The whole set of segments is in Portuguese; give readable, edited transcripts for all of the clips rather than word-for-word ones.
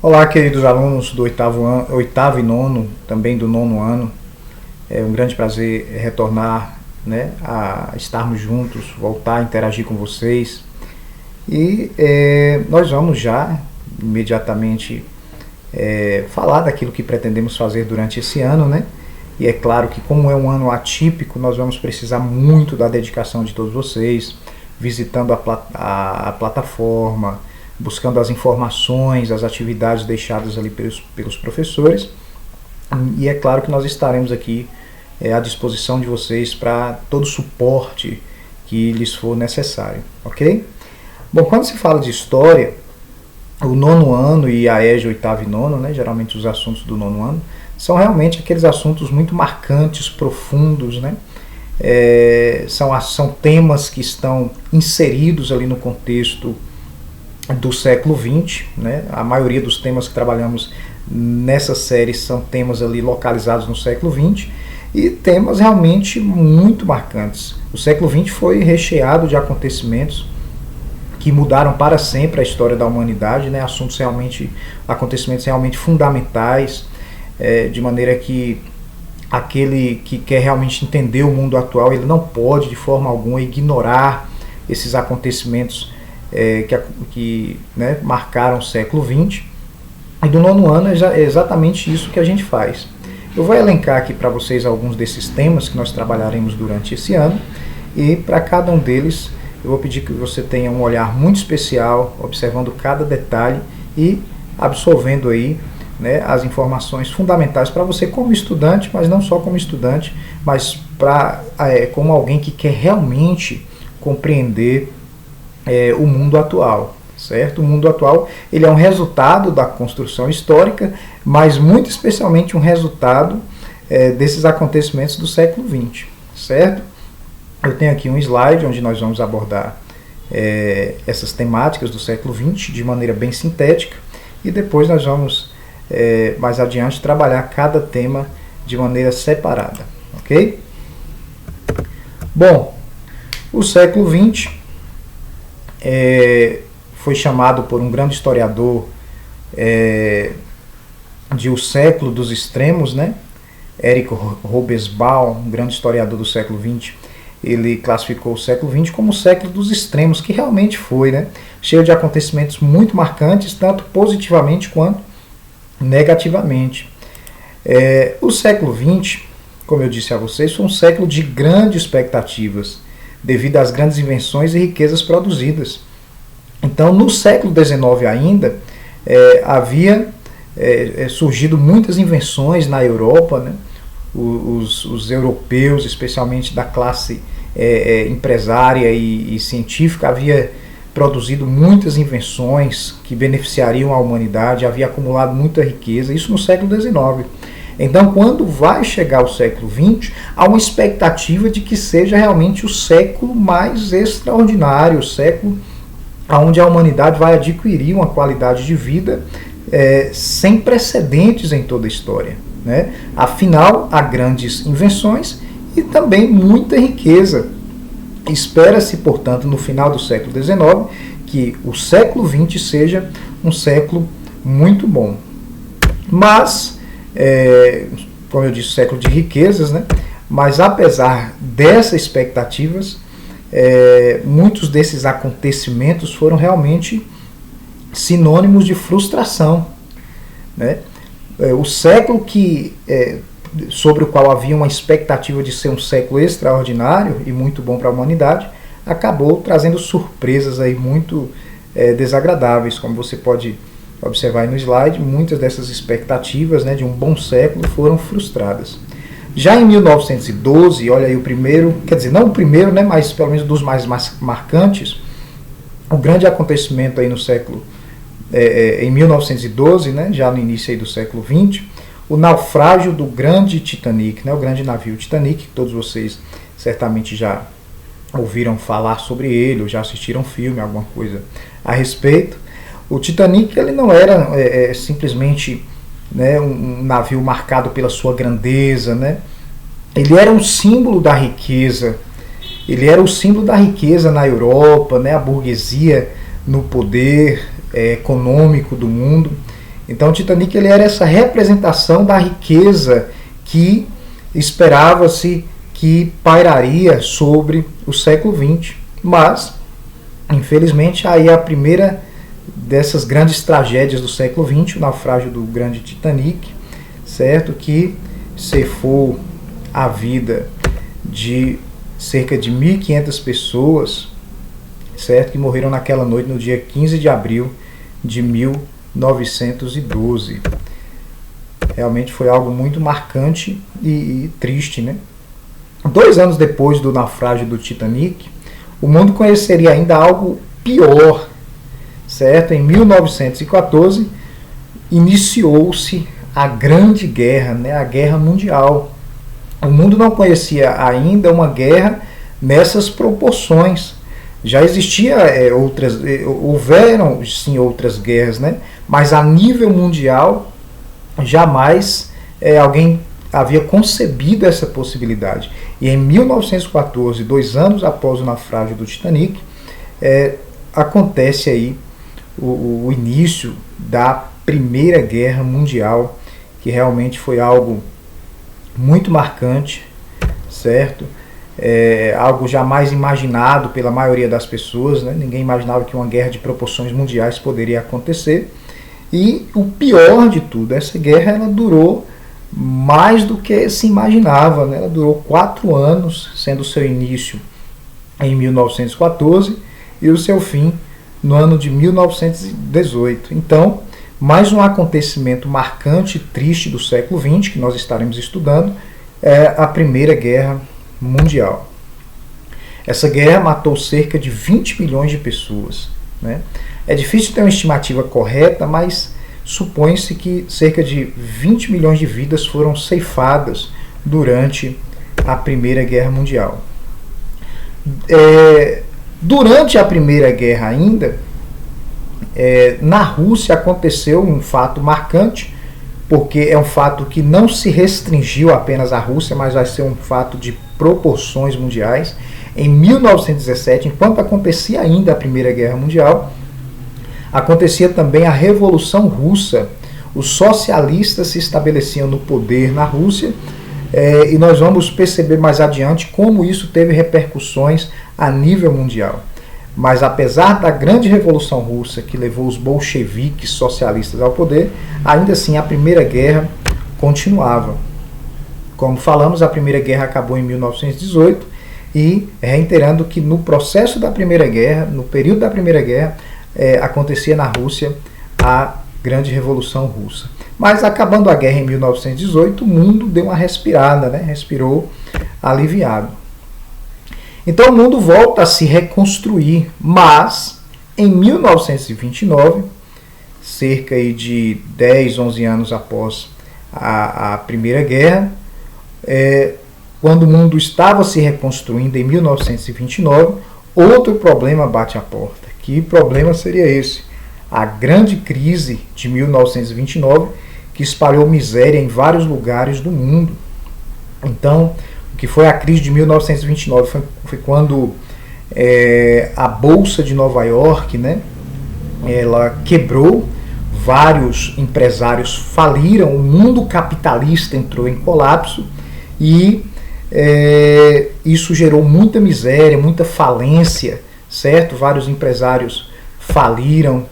Olá, queridos alunos do oitavo e nono, também do nono ano. É um grande prazer retornar, né, a estarmos juntos, voltar a interagir com vocês. E nós vamos já imediatamente falar daquilo que pretendemos fazer durante esse ano, né? E é claro que, como é um ano atípico, nós vamos precisar muito da dedicação de todos vocês, visitando a plataforma, buscando as informações, as atividades deixadas ali pelos professores. E é claro que nós estaremos aqui à disposição de vocês para todo o suporte que lhes for necessário, ok? Bom, quando se fala de história, o nono ano e a EJA oitavo e nono, né, geralmente os assuntos do nono ano, são realmente aqueles assuntos muito marcantes, profundos, né? São temas que estão inseridos ali no contexto do século XX, né? A maioria dos temas que trabalhamos nessa série são temas ali localizados no século XX e temas realmente muito marcantes. O século XX foi recheado de acontecimentos que mudaram para sempre a história da humanidade, né? Acontecimentos realmente fundamentais, de maneira que aquele que quer realmente entender o mundo atual, ele não pode de forma alguma ignorar esses acontecimentos que marcaram o século XX. E do nono ano é exatamente isso que a gente faz. Eu vou elencar aqui para vocês alguns desses temas que nós trabalharemos durante esse ano, e para cada um deles eu vou pedir que você tenha um olhar muito especial, observando cada detalhe e absorvendo aí, né, as informações fundamentais para você como estudante, mas não só como estudante, mas como alguém que quer realmente compreender o mundo atual, certo? O mundo atual, ele é um resultado da construção histórica, mas muito especialmente um resultado desses acontecimentos do século XX, certo? Eu tenho aqui um slide onde nós vamos abordar essas temáticas do século XX de maneira bem sintética, e depois nós vamos mais adiante trabalhar cada tema de maneira separada, ok? Bom, o século XX foi chamado por um grande historiador de o século dos extremos, né? Eric Hobsbawm, um grande historiador do século XX, ele classificou o século XX como o século dos extremos, que realmente foi, né? Cheio de acontecimentos muito marcantes, tanto positivamente quanto negativamente. O século XX, como eu disse a vocês, foi um século de grandes expectativas, devido às grandes invenções e riquezas produzidas. Então, no século XIX ainda, havia surgido muitas invenções na Europa, né? Os europeus, especialmente da classe empresária e científica, havia produzido muitas invenções que beneficiariam a humanidade, havia acumulado muita riqueza, isso no século XIX. Então, quando vai chegar o século XX, há uma expectativa de que seja realmente o século mais extraordinário, o século onde a humanidade vai adquirir uma qualidade de vida sem precedentes em toda a história, né? Afinal, há grandes invenções e também muita riqueza. Espera-se, portanto, no final do século XIX, que o século XX seja um século muito bom. Mas, como eu disse, século de riquezas, né? Mas apesar dessas expectativas, muitos desses acontecimentos foram realmente sinônimos de frustração, né? O século sobre o qual havia uma expectativa de ser um século extraordinário e muito bom para a humanidade, acabou trazendo surpresas aí muito desagradáveis, como você pode observar aí no slide. Muitas dessas expectativas, né, de um bom século foram frustradas. Já em 1912, olha aí o primeiro, quer dizer, não o primeiro, né, mas pelo menos dos mais marcantes, o grande acontecimento aí no século, em 1912, né, já no início aí do século XX, o naufrágio do grande Titanic, né, o grande navio Titanic, que todos vocês certamente já ouviram falar sobre ele, ou já assistiram filme, alguma coisa a respeito. O Titanic, ele não era simplesmente, né, um navio marcado pela sua grandeza, né? Ele era um símbolo da riqueza. Ele era o símbolo da riqueza na Europa, né? A burguesia no poder econômico do mundo. Então o Titanic ele era essa representação da riqueza que esperava-se que pairaria sobre o século XX. Mas, infelizmente, aí a primeira dessas grandes tragédias do século XX, o naufrágio do grande Titanic, certo? Que ceifou a vida de cerca de 1.500 pessoas, certo? Que morreram naquela noite, no dia 15 de abril de 1912. Realmente foi algo muito marcante e triste, né? 2 anos depois do naufrágio do Titanic, o mundo conheceria ainda algo pior, certo? Em 1914, iniciou-se a Grande Guerra, né? A Guerra Mundial. O mundo não conhecia ainda uma guerra nessas proporções. Já existia houveram sim outras guerras, né? Mas a nível mundial jamais alguém havia concebido essa possibilidade. E em 1914, 2 anos após o naufrágio do Titanic, acontece aí o início da Primeira Guerra Mundial, que realmente foi algo muito marcante, certo? Algo jamais imaginado pela maioria das pessoas, né? Ninguém imaginava que uma guerra de proporções mundiais poderia acontecer. E o pior de tudo, essa guerra ela durou mais do que se imaginava, né? Ela durou 4 anos, sendo o seu início em 1914 e o seu fim no ano de 1918. Então, mais um acontecimento marcante e triste do século XX, que nós estaremos estudando, é a Primeira Guerra Mundial. Essa guerra matou cerca de 20 milhões de pessoas, né? É difícil ter uma estimativa correta, mas supõe-se que cerca de 20 milhões de vidas foram ceifadas durante a Primeira Guerra Mundial. Durante a Primeira Guerra ainda, na Rússia aconteceu um fato marcante, porque é um fato que não se restringiu apenas à Rússia, mas vai ser um fato de proporções mundiais. Em 1917, enquanto acontecia ainda a Primeira Guerra Mundial, acontecia também a Revolução Russa. Os socialistas se estabeleciam no poder na Rússia, e nós vamos perceber mais adiante como isso teve repercussões a nível mundial. Mas apesar da grande Revolução Russa, que levou os bolcheviques socialistas ao poder, ainda assim a Primeira Guerra continuava. Como falamos, a Primeira Guerra acabou em 1918, e reiterando que no processo da Primeira Guerra, no período da Primeira Guerra, acontecia na Rússia a grande Revolução Russa. Mas acabando a guerra em 1918, o mundo deu uma respirada, né? Respirou aliviado. Então o mundo volta a se reconstruir, mas em 1929, cerca de 10, 11 anos após a Primeira Guerra, quando o mundo estava se reconstruindo em 1929, outro problema bate à porta. Que problema seria esse? A grande crise de 1929, que espalhou miséria em vários lugares do mundo. Então, o que foi a crise de 1929 foi quando a Bolsa de Nova York, né, ela quebrou, vários empresários faliram, o mundo capitalista entrou em colapso e isso gerou muita miséria, muita falência, certo? Vários empresários faliram,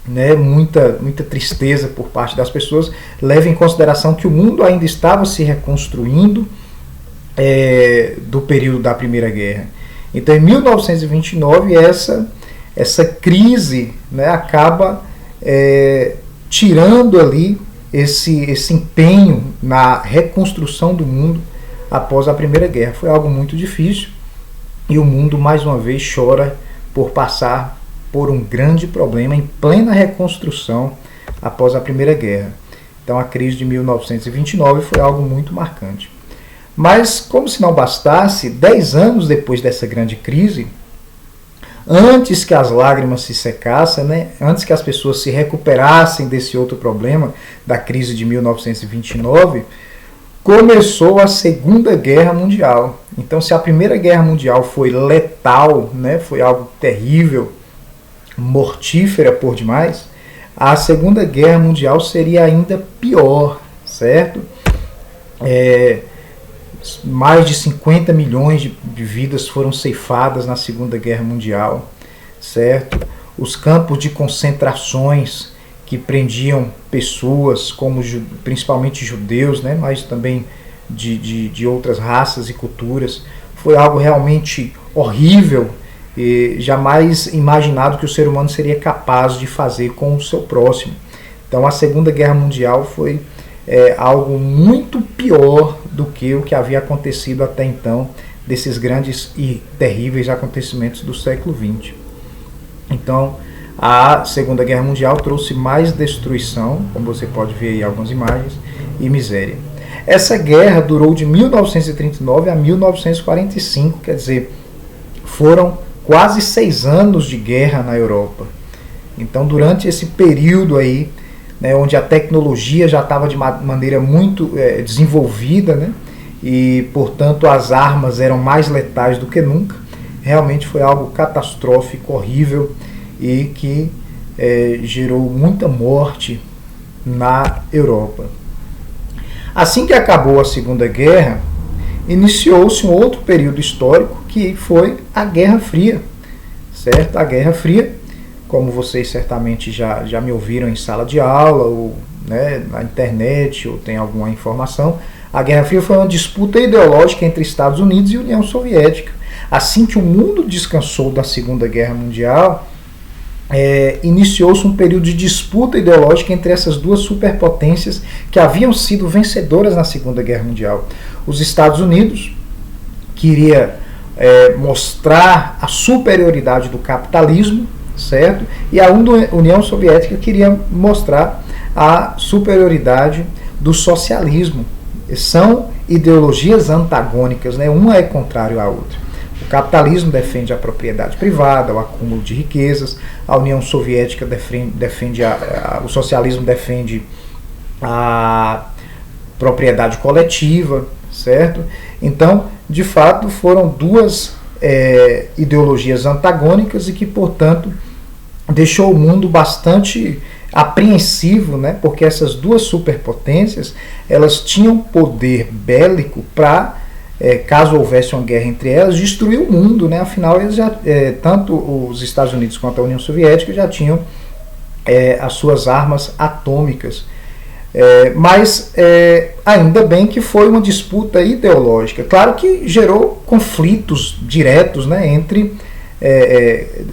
né? Muita tristeza por parte das pessoas. Leve em consideração que o mundo ainda estava se reconstruindo do período da Primeira Guerra. Então, em 1929, essa crise, né, acaba tirando ali esse empenho na reconstrução do mundo após a Primeira Guerra. Foi algo muito difícil. E o mundo, mais uma vez, chora por passar por um grande problema em plena reconstrução após a Primeira Guerra. Então a crise de 1929 foi algo muito marcante. Mas, como se não bastasse, 10 anos depois dessa grande crise, antes que as lágrimas se secassem, né, antes que as pessoas se recuperassem desse outro problema, da crise de 1929, começou a Segunda Guerra Mundial. Então, se a Primeira Guerra Mundial foi letal, né, foi algo terrível, mortífera por demais, a Segunda Guerra Mundial seria ainda pior, certo? Mais de 50 milhões de vidas foram ceifadas na Segunda Guerra Mundial, certo? Os campos de concentrações que prendiam pessoas, como principalmente judeus, né, mas também de outras raças e culturas, foi algo realmente horrível e jamais imaginado que o ser humano seria capaz de fazer com o seu próximo. Então a Segunda Guerra Mundial foi algo muito pior do que o que havia acontecido até então, desses grandes e terríveis acontecimentos do século XX. Então, a Segunda Guerra Mundial trouxe mais destruição, como você pode ver aí algumas imagens, e miséria. Essa guerra durou de 1939 a 1945, quer dizer, foram quase 6 anos de guerra na Europa. Então, durante esse período aí, né, onde a tecnologia já estava de maneira muito desenvolvida, né, e, portanto, as armas eram mais letais do que nunca, realmente foi algo catastrófico, horrível, e que gerou muita morte na Europa. Assim que acabou a Segunda Guerra, iniciou-se um outro período histórico que foi a Guerra Fria, certo? A Guerra Fria, como vocês certamente já me ouviram em sala de aula, ou né, na internet, ou tem alguma informação, a Guerra Fria foi uma disputa ideológica entre Estados Unidos e União Soviética. Assim que o mundo descansou da Segunda Guerra Mundial, iniciou-se um período de disputa ideológica entre essas duas superpotências que haviam sido vencedoras na Segunda Guerra Mundial. Os Estados Unidos queria mostrar a superioridade do capitalismo, certo? E a União Soviética queria mostrar a superioridade do socialismo. São ideologias antagônicas, né? Uma é contrária à outra. O capitalismo defende a propriedade privada, o acúmulo de riquezas, a União Soviética defende o socialismo defende a propriedade coletiva, certo? Então, de fato, foram duas ideologias antagônicas e que, portanto, deixou o mundo bastante apreensivo, né? Porque essas duas superpotências, elas tinham poder bélico para caso houvesse uma guerra entre elas, destruir o mundo, né? Afinal, eles tanto os Estados Unidos quanto a União Soviética já tinham as suas armas atômicas. Mas ainda bem que foi uma disputa ideológica. Claro que gerou conflitos diretos, né, entre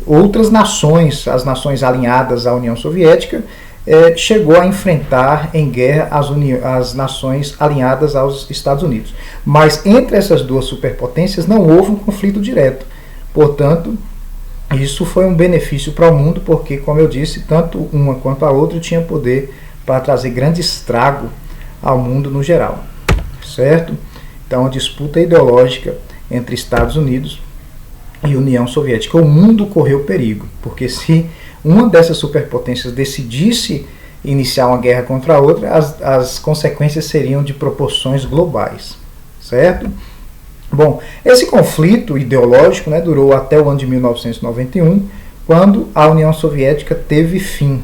outras nações, as nações alinhadas à União Soviética, chegou a enfrentar em guerra as nações alinhadas aos Estados Unidos. Mas entre essas duas superpotências não houve um conflito direto. Portanto, isso foi um benefício para o mundo, porque, como eu disse, tanto uma quanto a outra tinha poder para trazer grande estrago ao mundo no geral. Certo? Então, a disputa ideológica entre Estados Unidos e União Soviética. O mundo correu perigo, porque se uma dessas superpotências decidisse iniciar uma guerra contra a outra, as consequências seriam de proporções globais, certo? Bom, esse conflito ideológico, né, durou até o ano de 1991, quando a União Soviética teve fim.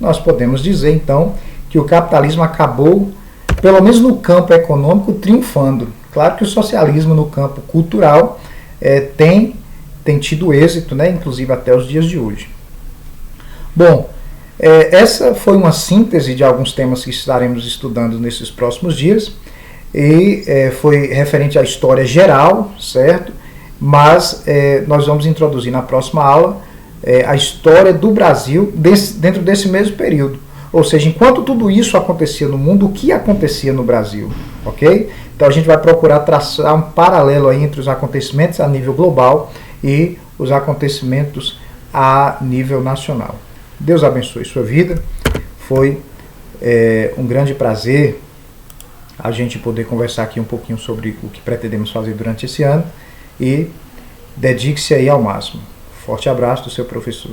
Nós podemos dizer, então, que o capitalismo acabou, pelo menos no campo econômico, triunfando. Claro que o socialismo no campo cultural tem tido êxito, né, inclusive até os dias de hoje. Bom, essa foi uma síntese de alguns temas que estaremos estudando nesses próximos dias, e foi referente à história geral, certo? Mas nós vamos introduzir na próxima aula a história do Brasil dentro desse mesmo período. Ou seja, enquanto tudo isso acontecia no mundo, o que acontecia no Brasil, ok? Então a gente vai procurar traçar um paralelo aí entre os acontecimentos a nível global e os acontecimentos a nível nacional. Deus abençoe sua vida. Foi um grande prazer a gente poder conversar aqui um pouquinho sobre o que pretendemos fazer durante esse ano, e dedique-se aí ao máximo. Forte abraço do seu professor.